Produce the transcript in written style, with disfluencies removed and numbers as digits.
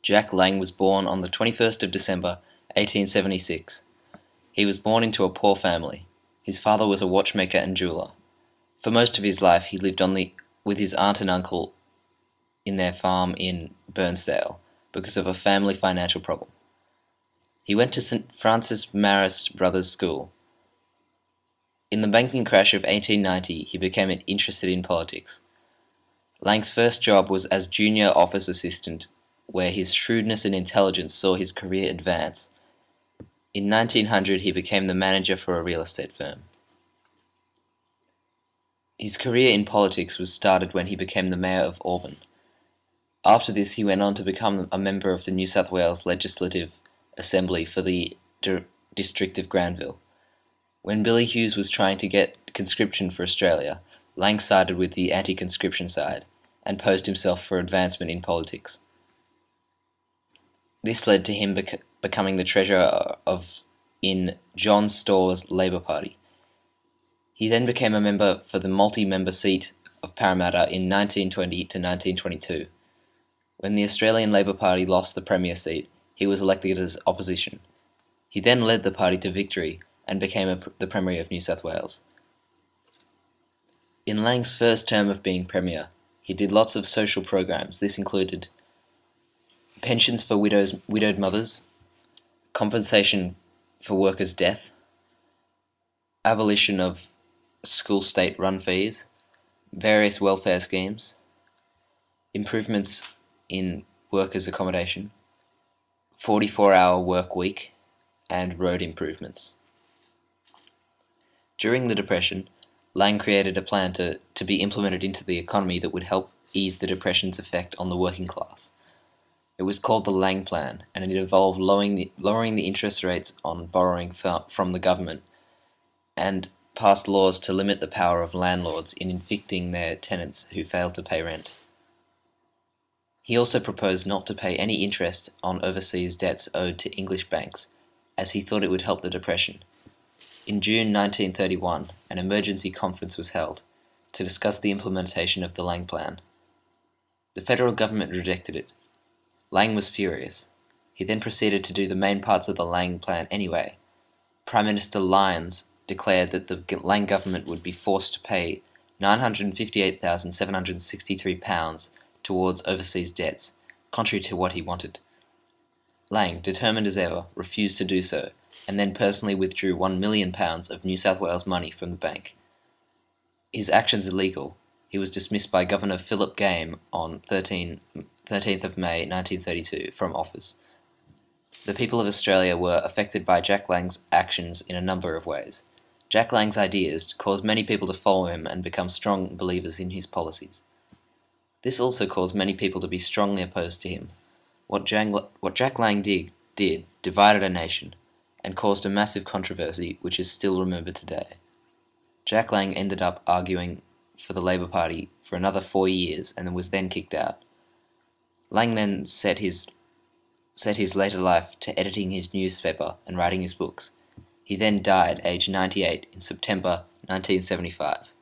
Jack Lang was born on the 21st of December, 1876. He was born into a poor family. His father was a watchmaker and jeweler. For most of his life, he lived with his aunt and uncle in their farm in Burnsdale because of a family financial problem. He went to St. Francis Marist Brothers School. In the banking crash of 1890, he became interested in politics. Lang's first job was as junior office assistant, where his shrewdness and intelligence saw his career advance. In 1900, he became the manager for a real estate firm. His career in politics was started when he became the mayor of Auburn. After this, he went on to become a member of the New South Wales Legislative Assembly for the District of Granville. When Billy Hughes was trying to get conscription for Australia, Lang sided with the anti-conscription side and posed himself for advancement in politics. This led to him becoming the treasurer in John Storr's Labor Party. He then became a member for the multi-member seat of Parramatta in 1920 to 1922. When the Australian Labor Party lost the premier seat, he was elected as opposition. He then led the party to victory and became the Premier of New South Wales. In Lang's first term of being Premier, he did lots of social programs. This included pensions for widowed mothers, compensation for workers' death, abolition of school state-run fees, various welfare schemes, improvements in workers' accommodation, 44-hour work week, and road improvements. During the Depression, Lang created a plan to be implemented into the economy that would help ease the Depression's effect on the working class. It was called the Lang Plan, and it involved lowering the interest rates on borrowing from the government and passed laws to limit the power of landlords in evicting their tenants who failed to pay rent. He also proposed not to pay any interest on overseas debts owed to English banks, as he thought it would help the Depression. In June 1931, an emergency conference was held to discuss the implementation of the Lang Plan. The federal government rejected it. Lang was furious. He then proceeded to do the main parts of the Lang Plan anyway. Prime Minister Lyons declared that the Lang government would be forced to pay £958,763 towards overseas debts, contrary to what he wanted. Lang, determined as ever, refused to do so, and then personally withdrew £1 million of New South Wales money from the bank. His actions illegal, he was dismissed by Governor Philip Game on 13th of May 1932 from office. The people of Australia were affected by Jack Lang's actions in a number of ways. Jack Lang's ideas caused many people to follow him and become strong believers in his policies. This also caused many people to be strongly opposed to him. What Jack Lang did divided a nation and caused a massive controversy which is still remembered today. Jack Lang ended up arguing for the Labor Party for another 4 years and was then kicked out. Lang then set his later life to editing his newspaper and writing his books. He then died aged 98 in September 1975.